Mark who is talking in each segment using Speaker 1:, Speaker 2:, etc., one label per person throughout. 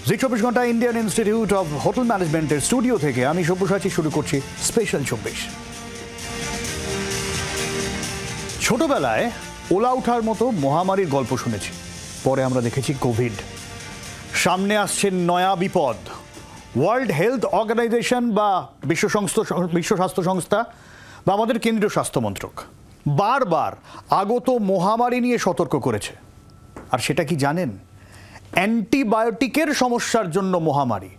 Speaker 1: জি24 ঘন্টা Indian institute of hotel ম্যানেজমেন্টের studio থেকে আমি সব্যসাচী শুরু করছি স্পেশাল 24। ছোটবেলায় ওলা ওঠার মতো মহামারীর গল্প শুনেছি, পরে আমরা দেখেছি কোভিড। সামনে আসছে নয়া বিপদ। ওয়ার্ল্ড হেলথ অর্গানাইজেশন বা বিশ্ব স্বাস্থ্য সংস্থা বা আমাদের কেন্দ্রীয় স্বাস্থ্য মন্ত্রক বারবার আগত মহামারী নিয়ে সতর্ক করেছে। আর সেটা কি জানেন? অ্যান্টিবায়োটিকের সমস্যার জন্য মহামারী।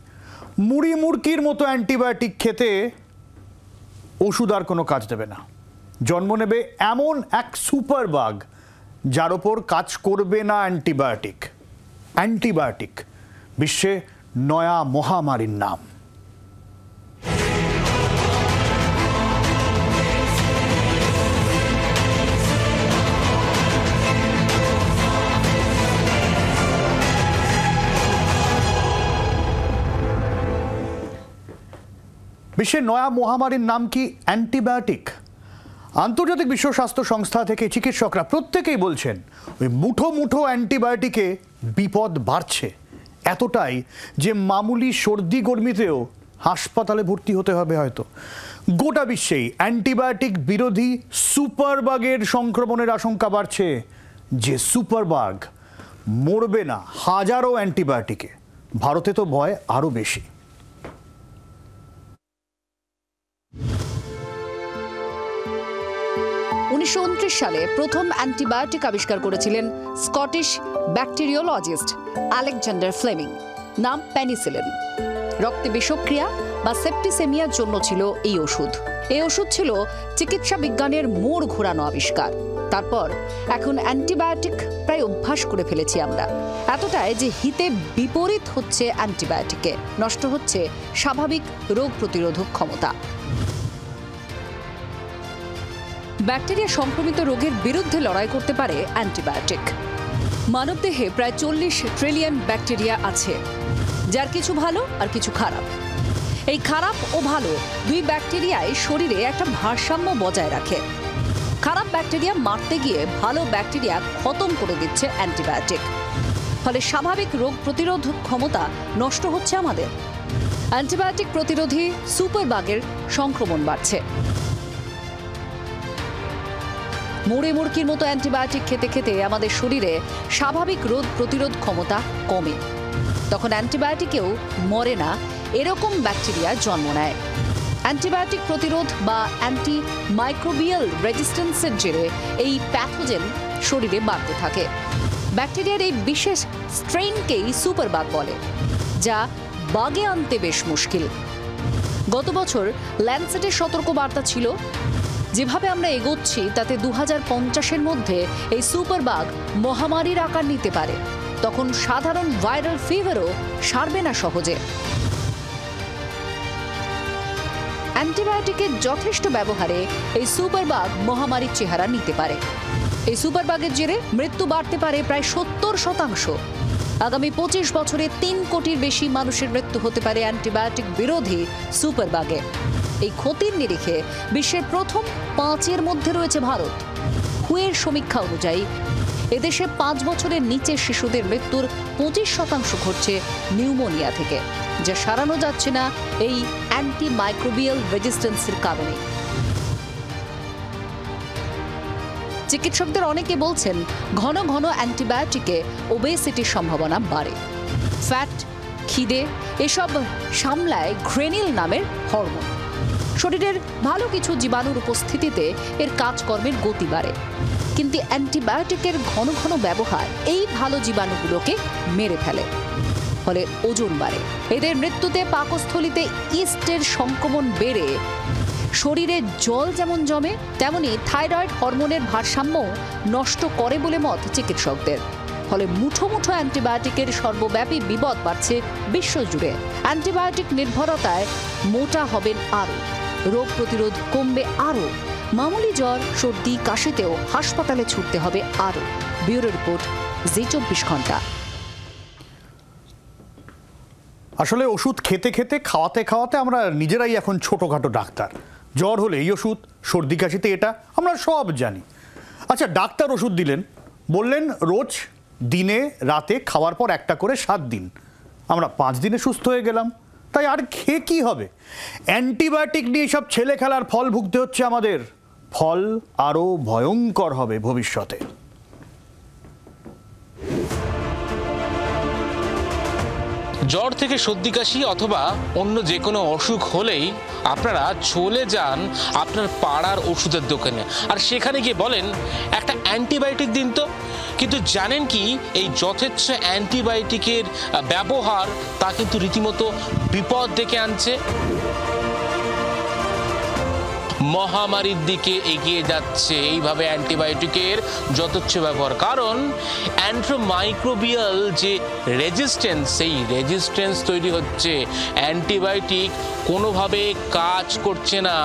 Speaker 1: মুড়ি মুড়কির মতো অ্যান্টিবায়োটিক খেতে ওষুধ আর কোনো কাজ দেবে না। জন্ম নেবে এমন এক সুপার বাগ যার ওপর কাজ করবে না অ্যান্টিবায়োটিক। অ্যান্টিবায়োটিক বিশ্বে নয়া মহামারীর নাম। বিশ্বের নয়া মহামারীর নাম কি অ্যান্টিবায়োটিক। আন্তর্জাতিক বিশ্ব স্বাস্থ্য সংস্থা থেকে চিকিৎসকরা প্রত্যেকেই বলছেন ওই মুঠো মুঠো অ্যান্টিবায়োটিকে বিপদ বাড়ছে, এতটাই যে মামুলি সর্দি গরমিতেও হাসপাতালে ভর্তি হতে হবে হয়তো। গোটা বিশ্বেই অ্যান্টিবায়োটিক বিরোধী সুপারবাগের সংক্রমণের আশঙ্কা বাড়ছে। যে সুপারবাগ মরবে না হাজারো অ্যান্টিবায়োটিকে। ভারতে তো ভয় আরও বেশি।
Speaker 2: 1929 সালে প্রথম অ্যান্টিবায়োটিক আবিষ্কার করেছিলেন স্কটিশ ব্যাকটেরিওলজিস্ট আলেকজান্ডার ফ্লেমিং। নাম পেনিসিলিন। রক্তে বিষক্রিয়া বা সেপ্টিসেমিয়ার জন্য ছিল এই ওষুধ। এই ওষুধ ছিল চিকিৎসা বিজ্ঞানের মোড় ঘোরানো আবিষ্কার। তারপর এখন অ্যান্টিবায়োটিক প্রায় অভ্যাস করে ফেলেছি আমরা, এতটাই যে হিতে বিপরীত হচ্ছে অ্যান্টিবায়োটিকে। নষ্ট হচ্ছে স্বাভাবিক রোগ প্রতিরোধক ক্ষমতা। ব্যাকটেরিয়া সংক্রমিত রোগের বিরুদ্ধে লড়াই করতে পারে অ্যান্টিবায়োটিক। মানবদেহে প্রায় 40 ট্রিলিয়ন ব্যাকটেরিয়া আছে, যার কিছু ভালো আর কিছু খারাপ। এই খারাপ ও ভালো দুই ব্যাকটেরিয়ায় শরীরে একটা ভারসাম্য বজায় রাখে। খারাপ ব্যাকটেরিয়া মারতে গিয়ে ভালো ব্যাকটেরিয়া খতম করে দিচ্ছে অ্যান্টিবায়োটিক। ফলে স্বাভাবিক রোগ প্রতিরোধক ক্ষমতা নষ্ট হচ্ছে আমাদের। অ্যান্টিবায়োটিক প্রতিরোধী সুপারবাগের সংক্রমণ বাড়ছে। মুড়ি মুড়কির মতো অ্যান্টিবায়োটিক খেতে খেতে আমাদের শরীরে স্বাভাবিক রোগ প্রতিরোধ ক্ষমতা কমে। তখন অ্যান্টিবায়োটিকেও মরে না এরকম ব্যাকটেরিয়া জন্ম নেয়। অ্যান্টিবায়োটিক প্রতিরোধ বা অ্যান্টি মাইক্রোবিয়াল রেজিস্ট্যান্সের জেরে এই প্যাথোজেন শরীরে বাড়তে থাকে। ব্যাকটেরিয়ার এই বিশেষ স্ট্রেইনকেই সুপারবাগ বলে, যা বাগে আনতে বেশ মুশকিল। গত বছর ল্যান্সেটের সতর্কবার্তা ছিল, যেভাবে আমরা এগোচ্ছি তাতে 2050-এর মধ্যে এই সুপারবাগ মহামারীর আকার নিতে পারে। তখন সাধারণ ভাইরাল ফিভারও সারবে না সহজে। অ্যান্টিবায়োটিকের যথেষ্ট ব্যবহারে এই সুপারবাগ মহামারীর চেহারা নিতে পারে। এই সুপারবাগের জেরে মৃত্যু বাড়তে পারে প্রায় 70%। আগামী 25 বছরে 3 কোটির বেশি মানুষের মৃত্যু হতে পারে অ্যান্টিবায়োটিক বিরোধী সুপারবাগে। এই ক্ষতির নিরিখে বিশ্বের প্রথম 5-এর মধ্যে রয়েছে ভারত। হুয়ের সমীক্ষা অনুযায়ী এদেশে 5 বছরের নিচের শিশুদের মৃত্যুর 25% ঘটছে নিউমোনিয়া থেকে, যা সারানো যাচ্ছে না এই অ্যান্টি মাইক্রোবিয়াল রেজিস্ট্যান্সের কারণে। চিকিৎসকদের অনেকে বলছেন ঘন ঘন অ্যান্টিবায়োটিকে ওবেসিটির সম্ভাবনা বাড়ে। ফ্যাট, খিদে এসব সামলায় গ্রেনিল নামের হরমোন। শরীরের ভালো কিছু জীবাণুর উপস্থিতিতে এর কাজকর্মের গতি বাড়ে। কিন্তু অ্যান্টিবায়োটিকের ঘন ঘন ব্যবহার এই ভালো জীবাণুগুলোকে মেরে ফেলে, ফলে ওজন বাড়ে। এদের মৃত্যুতে পাকস্থলিতে ইস্টের সংক্রমণ বেড়ে শরীরে জল যেমন জমে, তেমনি থাইরয়েড হরমোনের ভারসাম্য নষ্ট করে বলে মত চিকিৎসকদের। ফলে মুঠো মুঠো অ্যান্টিবায়োটিকের সর্বব্যাপী বিপদ বাড়ছে বিশ্বজুড়ে। অ্যান্টিবায়োটিক নির্ভরতায় মোটা হবেন আরও, রোগ প্রতিরোধ কমবে আরও, মামুলি জ্বর সর্দি কাশিতেও হাসপাতালে ছুটতে হবে আরও। ব্যুরো রিপোর্ট, জি24 ঘন্টা।
Speaker 1: আসলে ওষুধ খেতে খেতে খাওয়াতে খাওয়াতে আমরা নিজেরাই এখন ছোটোখাটো ডাক্তার। জ্বর হলে এই ওষুধ, সর্দি কাশিতে এটা, আমরা সব জানি। আচ্ছা, ডাক্তার ওষুধ দিলেন, বললেন রোজ দিনে রাতে খাওয়ার পর একটা করে 7 দিন। আমরা 5 দিনে সুস্থ হয়ে গেলাম, তাই আর খেয়ে কী হবে? অ্যান্টিবায়োটিক নিয়ে সব ছেলে খেলার ফল ভুগতে হচ্ছে আমাদের। ফল আরও ভয়ঙ্কর হবে ভবিষ্যতে।
Speaker 3: জ্বর থেকে সর্দি কাশি অথবা অন্য যে কোনো অসুখ হলেই আপনারা চলে যান আপনার পাড়ার ওষুধের দোকানে, আর সেখানে গিয়ে বলেন একটা অ্যান্টিবায়োটিক দিন তো। কিন্তু জানেন কি, এই যথেচ্ছ অ্যান্টিবায়োটিকের ব্যবহার তা কিন্তু রীতিমতো বিপদ ডেকে আনছে। মহামারীর দিকে এগিয়ে যাচ্ছে এইভাবে অ্যান্টিবায়োটিকের যথেচ্ছ ব্যবহার। কারণ অ্যান্টিমাইক্রোবিয়াল যে রেজিস্ট্যান্স, সেই রেজিস্ট্যান্স তৈরি হচ্ছে। অ্যান্টিবায়োটিক কোনোভাবে কাজ করছে না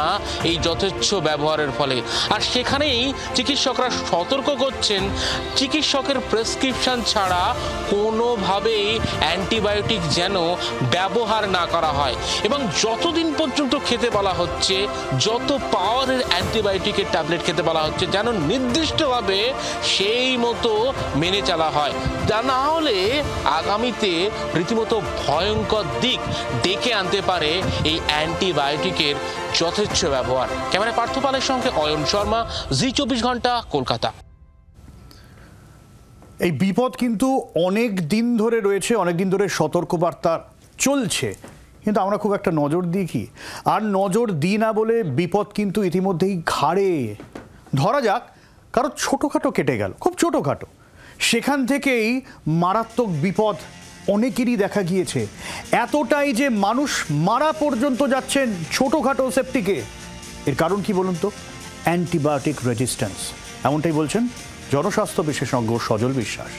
Speaker 3: এই যথেচ্ছ ব্যবহারের ফলে। আর সেখানেই চিকিৎসকরা সতর্ক করছেন, চিকিৎসকের প্রেসক্রিপশন ছাড়া কোনোভাবেই অ্যান্টিবায়োটিক যেন ব্যবহার না করা হয়, এবং যতদিন পর্যন্ত খেতে বলা হচ্ছে, যত পাওয়ারের অ্যান্টিবায়োটিকের ট্যাবলেট খেতে বলা হচ্ছে, যেন নির্দিষ্টভাবে সেই মতো মেনে চলা হয়। তা না হলে আগামীতে রীতিমতো ভয়ঙ্কর দিক ডেকে আনতে পারে এই অ্যান্টিবায়োটিকের যথেচ্ছ ব্যবহার। ক্যামেরা পার্থ পালের সঙ্গে অয়ন শর্মা, জি24 ঘন্টা, কলকাতা।
Speaker 1: এই বিপদ কিন্তু অনেক দিন ধরে রয়েছে, অনেক দিন ধরে সতর্কবার্তা চলছে, কিন্তু আমরা খুব একটা নজর দিই কি? আর নজর দিই না বলে বিপদ কিন্তু ইতিমধ্যেই ঘাড়ে। ধরা যাক কারো ছোটোখাটো কেটে গেল, খুব ছোটোখাটো, সেখান থেকেই মারাত্মক বিপদ অনেকেরই দেখা গিয়েছে। এতটাই যে মানুষ মারা পর্যন্ত যাচ্ছেন ছোটোখাটো সেপ্টিকে। এর কারণ কি বলুন তো? Antibiotic resistance. এমনটাই বলছেন জনস্বাস্থ্য বিশেষজ্ঞ সজল বিশ্বাস।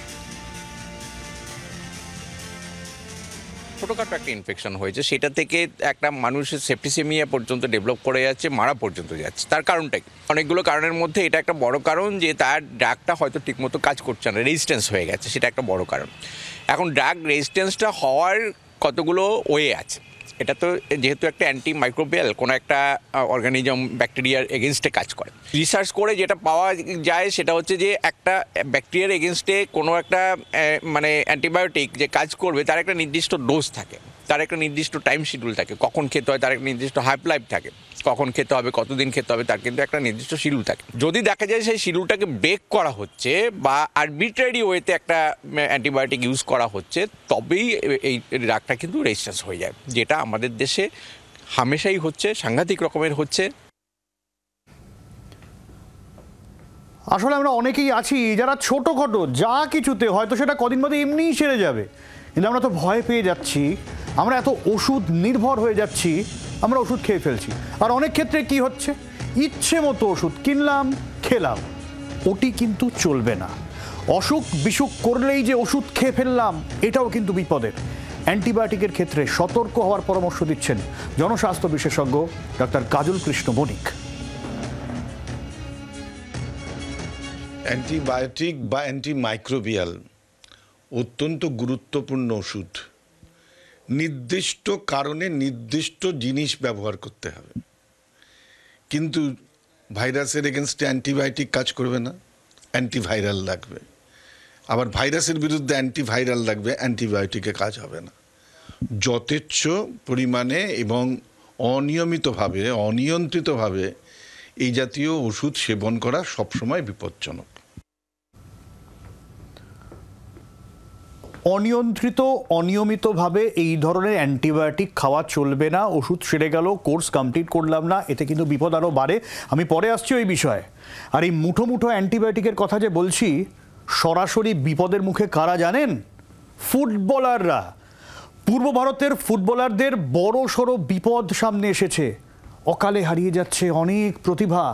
Speaker 4: ছোটোখাটো একটা ইনফেকশন হয়েছে, সেটা থেকে একটা মানুষের সেপ্টিসেমিয়া পর্যন্ত ডেভেলপ করে যাচ্ছে, মারা পর্যন্ত যাচ্ছে। তার কারণটা কি? অনেকগুলো কারণের মধ্যে এটা একটা বড় কারণ, যে তার ড্রাগটা হয়তো ঠিকমতো কাজ করছে না, রেজিস্ট্যান্স হয়ে গেছে, সেটা একটা বড় কারণ। এখন ড্রাগ রেজিস্ট্যান্সটা হওয়ার কতগুলো ওয়ে আছে। এটা তো যেহেতু একটা অ্যান্টি মাইক্রোবিয়াল, কোনো একটা অর্গানিজম ব্যাকটেরিয়ার এগেনস্টে কাজ করে। রিসার্চ করে যেটা পাওয়া যায় সেটা হচ্ছে যে একটা ব্যাকটেরিয়ার এগেনস্টে কোনো একটা মানে অ্যান্টিবায়োটিক যে কাজ করবে, তার একটা নির্দিষ্ট ডোজ থাকে, তার একটা নির্দিষ্ট টাইম শিডিউল থাকে, কখন খেতে হয়, তার একটা নির্দিষ্ট হাফ লাইফ থাকে, কখন খেতে হবে, কতদিন খেতে হবে, তার কিন্তু একটা নির্দিষ্ট শিডিউল থাকে। যদি দেখা যায় সেই শিডিউলটাকে ব্রেক করা হচ্ছে বা আরবিট্রারি ওয়েতে একটা অ্যান্টিবায়োটিক ইউজ করা হচ্ছে, তবেই এই ড্রাগটা কিন্তু রেজিস্ট্যান্স হয়ে যায়, যেটা আমাদের দেশে হামেশাই হচ্ছে, সাংঘাতিক রকমের হচ্ছে।
Speaker 1: আসলে আমরা অনেকেই আছি যারা ছোটোখাটো যা কিছুতে হয়তো সেটা কদিন বাদে এমনিই সেরে যাবে, কিন্তু আমরা তো ভয় পেয়ে যাচ্ছি, আমরা এত ওষুধ নির্ভর হয়ে যাচ্ছি, আমরা ওষুধ খেয়ে ফেলছি। আর অনেক ক্ষেত্রে কি হচ্ছে, ইচ্ছে মতো ওষুধ কিনলাম, খেলাম, ওটি কিন্তু চলবে না। অসুখ বিসুখ করলেই যে ওষুধ খেয়ে ফেললাম, এটাও কিন্তু বিপদের। অ্যান্টিবায়োটিকের ক্ষেত্রে সতর্ক হওয়ার পরামর্শ দিচ্ছেন জনস্বাস্থ্য বিশেষজ্ঞ ডাক্তার কাজল কৃষ্ণ বণিক।
Speaker 5: অ্যান্টিবায়োটিক বা অ্যান্টিমাইক্রোবিয়াল অত্যন্ত গুরুত্বপূর্ণ ওষুধ। নির্দিষ্ট কারণে নির্দিষ্ট জিনিস ব্যবহার করতে হবে, কিন্তু ভাইরাসের এগেনস্টে অ্যান্টিবায়োটিক কাজ করবে না, অ্যান্টিভাইরাল লাগবে। আবার ভাইরাসের বিরুদ্ধে অ্যান্টিভাইরাল লাগবে, অ্যান্টিবায়োটিকে কাজ হবে না। যথেচ্ছ পরিমাণে এবং অনিয়মিতভাবে, অনিয়ন্ত্রিতভাবে এই জাতীয় ওষুধ সেবন করা সবসময় বিপজ্জনক।
Speaker 1: অনিয়ন্ত্রিত, অনিয়মিতভাবে এই ধরনের অ্যান্টিবায়োটিক খাওয়া চলবে না। ওষুধ সেরে গেল, কোর্স কমপ্লিট করলাম না, এতে কিন্তু বিপদ আরও বাড়ে। আমি পরে আসছি ওই বিষয়ে। আর এই মুঠো মুঠো অ্যান্টিবায়োটিকের কথা যে বলছি, সরাসরি বিপদের মুখে কারা জানেন? ফুটবলাররা। পূর্ব ভারতের ফুটবলারদের বড় সড়ো বিপদ সামনে এসেছে। অকালে হারিয়ে যাচ্ছে অনেক প্রতিভা।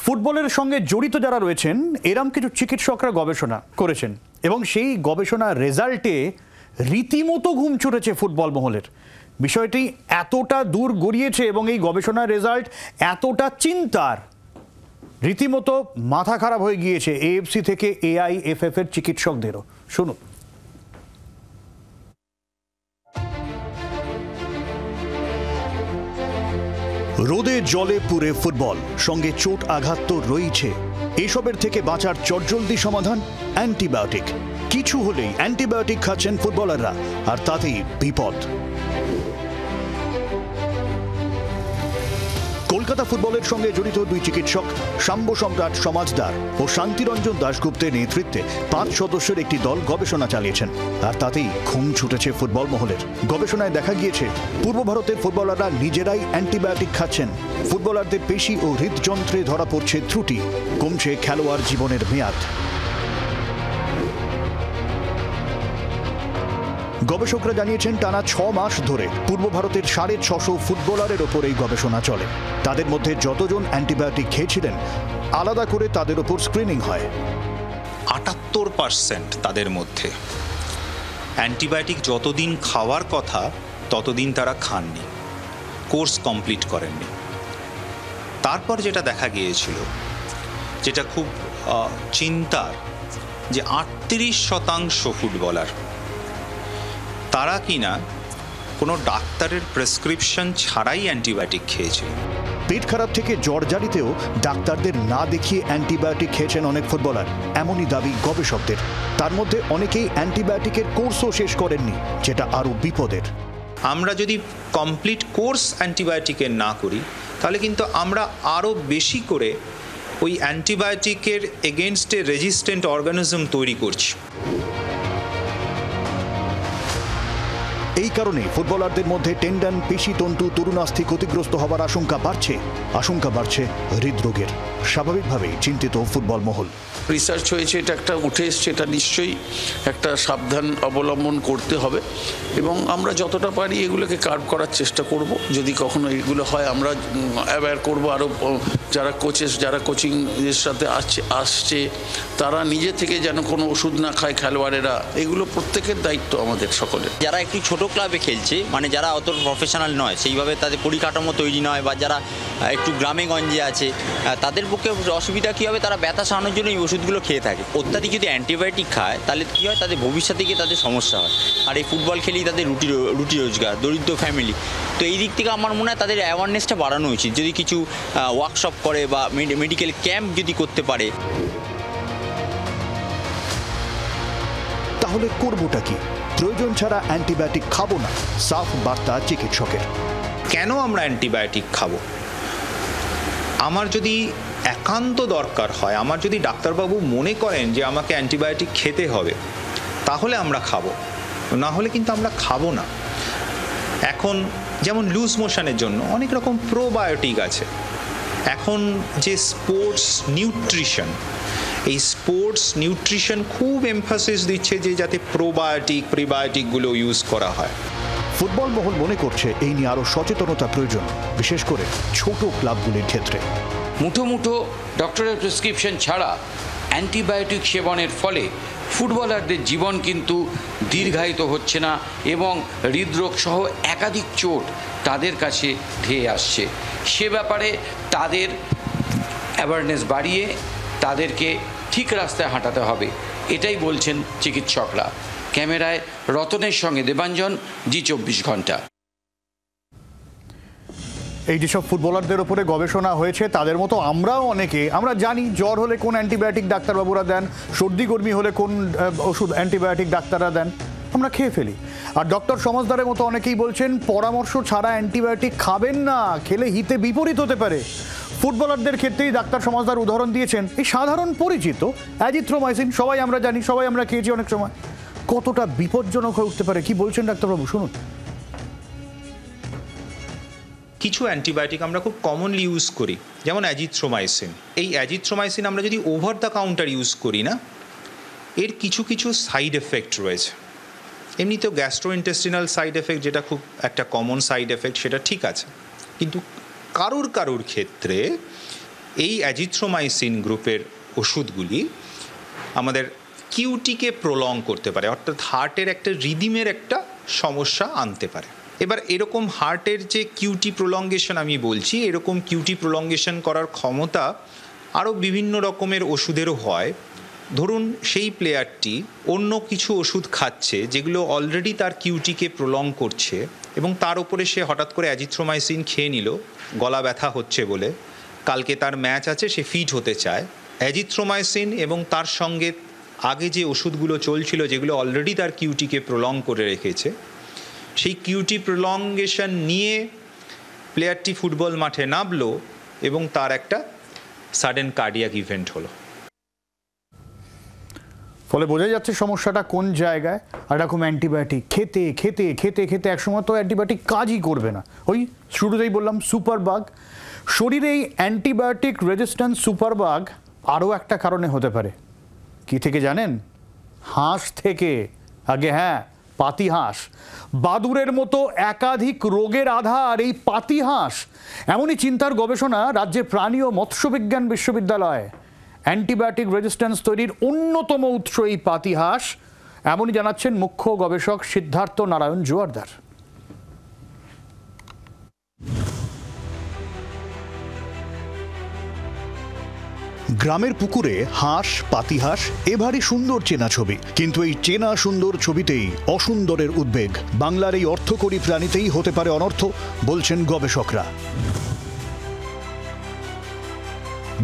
Speaker 1: ফুটবলের সঙ্গে জড়িত যারা রয়েছেন, এরম কিছু চিকিৎসকরা গবেষণা করেছেন, এবং সেই গবেষণার রেজাল্টে রীতিমতো ঘুম ছুটেছে ফুটবল মহলের। বিষয়টি এতটা দূর গড়িয়েছে এবং এই গবেষণার রেজাল্ট এতটা চিন্তার, রীতিমতো মাথা খারাপ হয়ে গিয়েছে এএফসি থেকে AIFF এর চিকিৎসকদেরও। শুনুন। রোদে জলে পুড়ে ফুটবল, সঙ্গে চোট আঘাত তো রয়েছে। এসবের থেকে বাঁচার চটজলদি সমাধান অ্যান্টিবায়োটিক। কিছু হলেই অ্যান্টিবায়োটিক খাচ্ছেন ফুটবলাররা, আর তাতেই বিপদ। কলকাতা ফুটবলের সঙ্গে জড়িত দুই চিকিৎসক শাম্ব সম্রাট সমাজদার ও শান্তিরঞ্জন দাশগুপ্তের নেতৃত্বে 5 সদস্যের একটি দল গবেষণা চালিয়েছেন, আর তাতেই ঘুম ছুটেছে ফুটবল মহলের। গবেষণায় দেখা গিয়েছে পূর্ব ভারতের ফুটবলাররা নিজেরাই অ্যান্টিবায়োটিক খাচ্ছেন। ফুটবলারদের পেশি ও হৃদযন্ত্রে ধরা পড়ছে ত্রুটি, কমছে খেলোয়াড় জীবনের মেয়াদ। গবেষকরা জানিয়েছেন টানা 6 মাস ধরে পূর্ব ভারতের 650 ফুটবলারের ওপর এই গবেষণা চলে। তাদের মধ্যে যতজন অ্যান্টিবায়োটিক খেয়েছিলেন আলাদা করে তাদের ওপর স্ক্রিনিং হয়।
Speaker 6: 78% তাদের মধ্যে অ্যান্টিবায়োটিক যতদিন খাওয়ার কথা ততদিন তারা খাননি, কোর্স কমপ্লিট করেননি। তারপর যেটা দেখা গিয়েছিল, যেটা খুব চিন্তার, যে 38% ফুটবলার তারা কিনা কোনো ডাক্তারের প্রেসক্রিপশন ছাড়াই অ্যান্টিবায়োটিক খেয়েছিল।
Speaker 1: পেট খারাপ থেকে জ্বরজারিতেও ডাক্তারদের না দেখিয়ে অ্যান্টিবায়োটিক খেয়েছেন অনেক ফুটবলার, এমনই দাবি গবেষকদের। তার মধ্যে অনেকেই অ্যান্টিবায়োটিকের কোর্সও শেষ করেননি, যেটা আরও বিপদের।
Speaker 6: আমরা যদি কমপ্লিট কোর্স অ্যান্টিবায়োটিকের না করি, তাহলে কিন্তু আমরা আরও বেশি করে ওই অ্যান্টিবায়োটিকের এগেনস্টে রেজিস্ট্যান্ট অর্গানিজম তৈরি করছি।
Speaker 1: এই কারণে ফুটবলারদের মধ্যে টেন্ডন, পেশিতন্তু, তরুণাস্থি ক্ষতিগ্রস্ত হবার আশঙ্কা বাড়ছে হৃদরোগের। স্বাভাবিকভাবেই চিন্তিত ফুটবল মহল।
Speaker 7: রিসার্চ হয়েছে, এটা একটা উঠে এসছে, এটা নিশ্চয়ই একটা সাবধান অবলম্বন করতে হবে এবং আমরা যতটা পারি এগুলোকে কার্ভ করার চেষ্টা করব। যদি কখনো এগুলো হয় আমরা অ্যাওয়্যার করবো আরও, যারা কোচেস, যারা কোচিংয়ের সাথে আসছে তারা নিজে থেকে যেন কোনো ওষুধ না খায় খেলোয়াড়েরা। এগুলো প্রত্যেকের দায়িত্ব আমাদের সকলের।
Speaker 8: যারা একটু ছোট ক্লাবে খেলছে, মানে যারা অত প্রফেশনাল নয়, সেইভাবে তাদের পরিকাঠামো তৈরি নয়, বা যারা একটু গ্রামে গঞ্জে আছে, তাদের পক্ষে অসুবিধা কী হবে, তারা ব্যথা সারানোর জন্য এই ওষুধগুলো খেয়ে থাকে। অত্যাধিক যদি অ্যান্টিবায়োটিক খায় তাহলে কী হয়, তাদের ভবিষ্যতে গিয়ে তাদের সমস্যা হয়। আর এই ফুটবল খেলেই তাদের রুটি রোজগার, দরিদ্র ফ্যামিলি। তো এই দিক থেকে আমার মনে হয় তাদের অ্যাওয়ারনেসটা বাড়ানো উচিত। যদি কিছু ওয়ার্কশপ করে বা মেডিকেল ক্যাম্প যদি করতে পারে।
Speaker 1: তাহলে করবোটা কি? প্রয়োজন ছাড়া অ্যান্টিবায়োটিক খাবো না, সাফ বার্তা চিকিৎসকের।
Speaker 6: কেন আমরা অ্যান্টিবায়োটিক খাবো? আমার যদি একান্ত দরকার হয়, আমার যদি ডাক্তারবাবু মনে করেন যে আমাকে অ্যান্টিবায়োটিক খেতে হবে, তাহলে আমরা খাবো, না হলে কিন্তু আমরা খাবো না। এখন যেমন লুজ মোশনের জন্য অনেক রকম প্রোবায়োটিক আছে। এখন যে স্পোর্টস নিউট্রিশন, এই স্পোর্টস নিউট্রিশন খুব এমফাসিস দিচ্ছে যে যাতে প্রোবায়োটিক, প্রিবায়োটিকগুলো ইউজ করা হয়।
Speaker 1: ফুটবল মহল মনে করছে এই নিয়ে আরও সচেতনতা প্রয়োজন, বিশেষ করে ছোট ক্লাবগুলির ক্ষেত্রে।
Speaker 9: মুঠো ডক্টরের প্রেসক্রিপশন ছাড়া অ্যান্টিবায়োটিক সেবনের ফলে ফুটবলারদের জীবন কিন্তু দীর্ঘায়িত হচ্ছে না এবং হৃদরোগ সহ একাধিক চোট তাদের কাছে ধেয়ে আসছে। সে ব্যাপারে তাদের অ্যাওয়ারনেস বাড়িয়ে তাদেরকে ঠিক রাস্তায় হাঁটাতে হবে, এটাই বলছেন চিকিৎসকরা। ক্যামেরায় রতনের সঙ্গে দেবাঞ্জন, জি24 ঘন্টা।
Speaker 1: এই যেসব ফুটবলারদের উপরে গবেষণা হয়েছে তাদের মতো আমরাও অনেকে আমরা জানি জ্বর হলে কোন অ্যান্টিবায়োটিক ডাক্তারবাবুরা দেন, সর্দি গর্মি হলে কোন ওষুধ অ্যান্টিবায়োটিক ডাক্তাররা দেন, আমরা খেয়ে ফেলি। আর ডক্টর সমাজদারের মতো অনেকেই বলছেন পরামর্শ ছাড়া অ্যান্টিবায়োটিক খাবেন না, খেলে হিতে বিপরীত হতে পারে। ফুটবলারদের ক্ষেত্রেই ডাক্তার সমাজদার উদাহরণ দিয়েছেন এই সাধারণ পরিচিত অ্যাজিথ্রোমাইসিন, সবাই আমরা জানি, সবাই আমরা খেয়েছি অনেক সময়। কতটা বিপজ্জনক হয়ে উঠতে পারে কি বলছেন ডাক্তারবাবু, শুনুন।
Speaker 6: কিছু অ্যান্টিবায়োটিক আমরা খুব কমনলি ইউজ করি, যেমন অ্যাজিথ্রোমাইসিন। এই অ্যাজিথ্রোমাইসিন আমরা যদি ওভার দ্য কাউন্টার ইউজ করি না, এর কিছু সাইড এফেক্ট রয়েছে। এমনিতেও গ্যাস্ট্রোইন্টেস্টিনাল সাইড এফেক্ট, যেটা খুব একটা কমন সাইড এফেক্ট, সেটা ঠিক আছে। কিন্তু কারুর ক্ষেত্রে এই অ্যাজিথ্রোমাইসিন গ্রুপের ওষুধগুলি আমাদের কিউটিকে প্রলং করতে পারে, অর্থাৎ হার্টের একটা রিদিমের একটা সমস্যা আনতে পারে। এবার এরকম হার্টের যে কিউটি প্রলঙ্গেশন আমি বলছি, এরকম কিউটি প্রলঙ্গেশন করার ক্ষমতা আরও বিভিন্ন রকমের ওষুধেরও হয়। ধরুন সেই প্লেয়ারটি অন্য কিছু ওষুধ খাচ্ছে যেগুলো অলরেডি তার কিউটিকে প্রলং করছে, এবং তার উপরে সে হঠাৎ করে অ্যাজিথ্রোমাইসিন খেয়ে নিল গলা ব্যথা হচ্ছে বলে, কালকে তার ম্যাচ আছে, সে ফিট হতে চায়। অ্যাজিথ্রোমাইসিন এবং তার সঙ্গে আগে যে ওষুধগুলো চলছিল যেগুলো অলরেডি তার কিউটিকে প্রলং করে রেখেছে, সেই কিউটি প্রলংগেশন নিয়ে প্লেয়ারটি ফুটবল মাঠে নামলো এবং তার একটা সাডেন কার্ডিয়াক ইভেন্ট হলো।
Speaker 1: ফলে বোঝা যাচ্ছে সমস্যাটা কোন জায়গায়। আর এরকম অ্যান্টিবায়োটিক খেতে খেতে খেতে খেতে একসময় তো অ্যান্টিবায়োটিক কাজই করবে না। ওই শুরুতেই বললাম সুপারবাগ, শরীরে এই অ্যান্টিবায়োটিক রেজিস্ট্যান্স সুপারবাগ আরও একটা কারণে হতে পারে। কি থেকে জানেন? হাঁস থেকে। আগে হ্যাঁ, পাতিহাঁস। বাদুড়ের মতো একাধিক রোগের আধার এই পাতিহাঁস। এমনই চিন্তার গবেষণা রাজ্যের প্রাণী ও মৎস্যবিজ্ঞান বিশ্ববিদ্যালয়। অ্যান্টিবায়োটিক রেজিস্ট্যান্স তৈরির অন্যতম উৎস এই পাতিহাঁস, এমনই জানাচ্ছেন মুখ্য গবেষক সিদ্ধার্থ নারায়ণ জোয়ারদার। গ্রামের পুকুরে হাঁস, পাতিহাঁস এবারই সুন্দর চেনা ছবি। কিন্তু এই চেনা সুন্দর ছবিতেই অসুন্দরের উদ্বেগ। বাংলার এই অর্থকরী প্রাণীতেই হতে পারে অনর্থ, বলছেন গবেষকরা।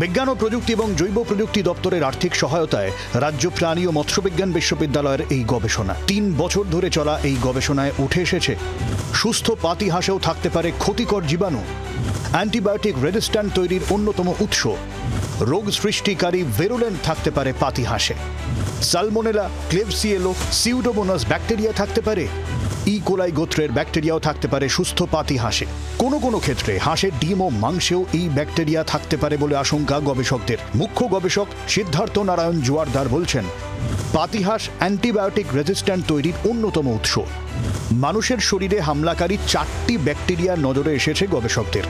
Speaker 1: বিজ্ঞান ও প্রযুক্তি এবং জৈব প্রযুক্তি দপ্তরের আর্থিক সহায়তায় রাজ্য প্রাণী ও মৎস্যবিজ্ঞান বিশ্ববিদ্যালয়ের এই গবেষণা। 3 বছর ধরে চলা এই গবেষণায় উঠে এসেছে সুস্থ পাতিহাঁসেও থাকতে পারে ক্ষতিকর জীবাণু। অ্যান্টিবায়োটিক রেজিস্ট্যান্ট তৈরির অন্যতম উৎস রোগ সৃষ্টিকারী ভেরুলেন্ট থাকতে পারে পাতিহাঁসে। সালমোনেলা, ক্লেবসিয়েলো, সিউডোমোনাস ব্যাকটেরিয়া থাকতে পারে। ইকোলাই গোত্রের ব্যাকটেরিয়াও থাকতে পারে সুস্থ পাতিহাঁসে। কোনো কোনো ক্ষেত্রে হাঁসের ডিম ও মাংসেও এই ব্যাকটেরিয়া থাকতে পারে বলে আশঙ্কা গবেষকদের। মুখ্য গবেষক সিদ্ধার্থ নারায়ণ জোয়ারদার বলছেন, পাতিহাঁস অ্যান্টিবায়োটিক রেজিস্ট্যান্ট তৈরির অন্যতম উৎস। মানুষের শরীরে হামলাকারী 4টি ব্যাকটেরিয়া নজরে এসেছে গবেষকদের।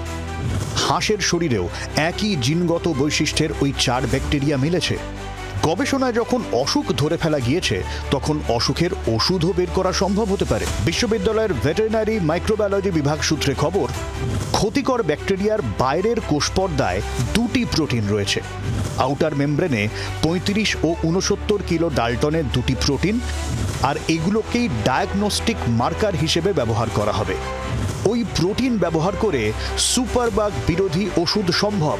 Speaker 1: হাঁসের শরীরেও একই জিনগত বৈশিষ্ট্যের ওই 4 ব্যাকটেরিয়া মিলেছে। গবেষণায় যখন অসুখ ধরে ফেলা গিয়েছে, তখন অসুখের ওষুধও বের করা সম্ভব হতে পারে। বিশ্ববিদ্যালয়ের ভেটেরিনারি মাইক্রোবায়োলজি বিভাগ সূত্রে খবর, ক্ষতিকর ব্যাকটেরিয়ার বাইরের কোষপর্দায় 2টি প্রোটিন রয়েছে। আউটার মেমব্রেনে 35 ও 69 কিলো ডাল্টনের 2টি প্রোটিন, আর এগুলোকেই ডায়াগনস্টিক মার্কার হিসেবে ব্যবহার করা হবে। ওই প্রোটিন ব্যবহার করে সুপারবাগ বিরোধী ওষুধ সম্ভব।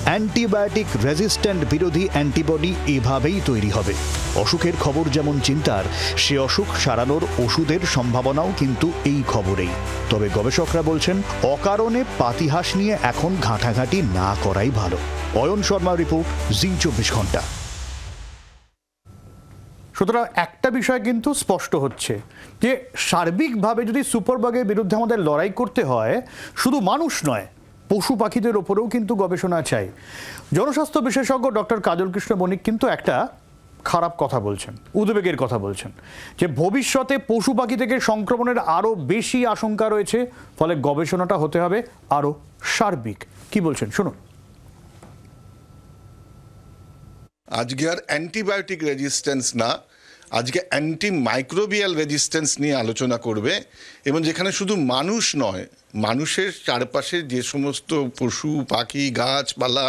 Speaker 1: অ্যান্টিবায়োটিক রেজিস্ট্যান্ট বিরোধী অ্যান্টিবডি এভাবেই তৈরি হবে। অসুখের খবর যেমন চিন্তার, সে অসুখ সারানোর ওষুধের সম্ভাবনাও কিন্তু এই খবরেই। তবে গবেষকরা বলছেন, অকারণে পাতিহাঁস নিয়ে এখন ঘাঁটাঘাঁটি না করাই ভালো। অয়ন শর্মার রিপোর্ট, জি 24 ঘন্টা। সুতরাং একটা বিষয় কিন্তু স্পষ্ট হচ্ছে যে সার্বিকভাবে যদি সুপারবাগের বিরুদ্ধে আমাদের লড়াই করতে হয়, শুধু মানুষ নয়, পশু পাখিদের ওপরেও কিন্তু গবেষণা চাই। জনস্বাস্থ্য বিশেষজ্ঞ ডক্টর কাজল কৃষ্ণ বণিক কিন্তু একটা খারাপ কথা বলছেন, উদ্বেগের কথা বলছেন, যে ভবিষ্যতে পশু পাখি থেকে সংক্রমণের আরও বেশি আশঙ্কা রয়েছে। ফলে গবেষণাটা হতে হবে আরও সার্বিক। কি বলছেন শুনুন।
Speaker 5: আজকে আর অ্যান্টিবায়োটিক রেজিস্ট্যান্স না, আজকে অ্যান্টি মাইক্রোবিয়াল রেজিস্ট্যান্স নিয়ে আলোচনা করবে। এবং যেখানে শুধু মানুষ নয়, মানুষের চারপাশে যে সমস্ত পশু পাখি গাছপালা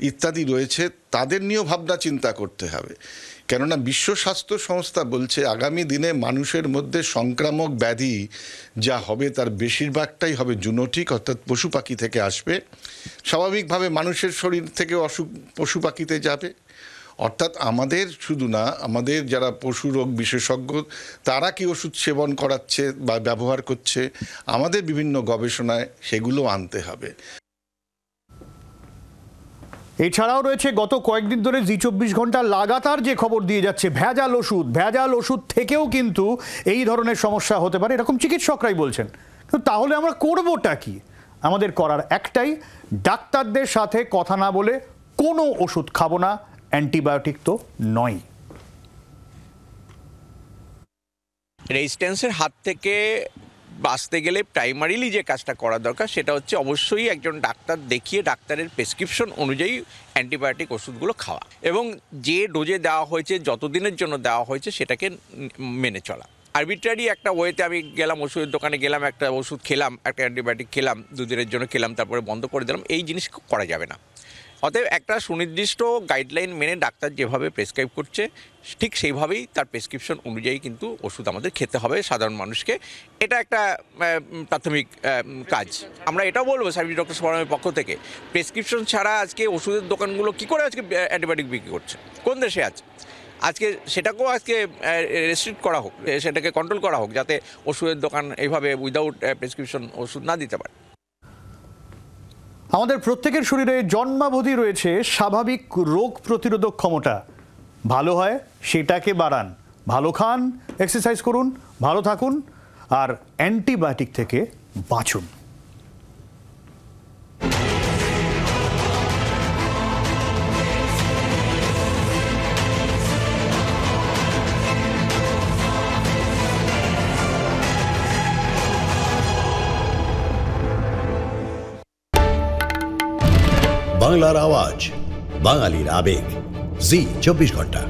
Speaker 5: ইত্যাদি রয়েছে, তাদের নিয়েও ভাবনা চিন্তা করতে হবে। কেননা বিশ্ব স্বাস্থ্য সংস্থা বলছে, আগামী দিনে মানুষের মধ্যে সংক্রামক ব্যাধি যা হবে তার বেশিরভাগটাই হবে জুনোটিক, অর্থাৎ পশু পাখি থেকে আসবে। স্বাভাবিকভাবে মানুষের শরীর থেকে অসুখ পশু পাখিতে যাবে। অর্থাৎ আমাদের শুধু না, আমাদের যারা পশু রোগ বিশেষজ্ঞ তারা কি ওষুধ সেবন করাচ্ছে বা ব্যবহার করছে, আমাদের বিভিন্ন গবেষণায় সেগুলো আনতে হবে।
Speaker 1: এছাড়াও রয়েছে গত কয়েকদিন ধরে জি 24 ঘন্টা লাগাতার যে খবর দিয়ে যাচ্ছে, ভেজাল ওষুধ থেকেও কিন্তু এই ধরনের সমস্যা হতে পারে, এরকম চিকিৎসকরাই বলছেন। তাহলে আমরা করবোটা কি? আমাদের করার একটাই, ডাক্তারদের সাথে কথা না বলে কোনো ওষুধ খাবো না, অ্যান্টিবায়োটিক তো নয়।
Speaker 4: রেজিস্ট্যান্সের হাত থেকে বাঁচতে গেলে প্রাইমারিলি যে কাজটা করা দরকার সেটা হচ্ছে অবশ্যই একজন ডাক্তার দেখিয়ে ডাক্তারের প্রেসক্রিপশন অনুযায়ী অ্যান্টিবায়োটিক ওষুধগুলো খাওয়া, এবং যে ডোজে দেওয়া হয়েছে, যতদিনের জন্য দেওয়া হয়েছে সেটাকে মেনে চলা। আরবিট্রারি একটা ওয়েতে আমি গেলাম, ওষুধের দোকানে গেলাম, একটা ওষুধ খেলাম, একটা অ্যান্টিবায়োটিক খেলাম, 2 দিনের জন্য খেলাম, তারপরে বন্ধ করে দিলাম, এই জিনিস করা যাবে না। অতএব একটা সুনির্দিষ্ট গাইডলাইন মেনে ডাক্তার যেভাবে প্রেসক্রাইব করছে ঠিক সেইভাবেই তার প্রেসক্রিপশন অনুযায়ী কিন্তু ওষুধ আমাদের খেতে হবে সাধারণ মানুষকে। এটা একটা প্রাথমিক কাজ। আমরা এটাও বলবো সার্ভিস ডক্টর ফোরামের পক্ষ থেকে, প্রেসক্রিপশন ছাড়া আজকে ওষুধের দোকানগুলো কী করে আজকে অ্যান্টিবায়োটিক বিক্রি করছে, কোন দেশে আছে? আজকে সেটাকেও আজকে রেস্ট্রিক্ট করা হোক, সেটাকে কন্ট্রোল করা হোক, যাতে ওষুধের দোকান এইভাবে উইদাউট প্রেসক্রিপশন ওষুধ না দিতে পারে।
Speaker 1: আমাদের প্রত্যেকের শরীরে জন্মাবধি রয়েছে স্বাভাবিক রোগ প্রতিরোধক ক্ষমতা। ভালো হয় সেটাকে বাড়ান, ভালো খান, এক্সারসাইজ করুন, ভালো থাকুন আর অ্যান্টিবায়োটিক থেকে বাঁচুন।
Speaker 10: বাংলার আওয়াজ, বাঙালির আবেগ, জি 24 ঘন্টা।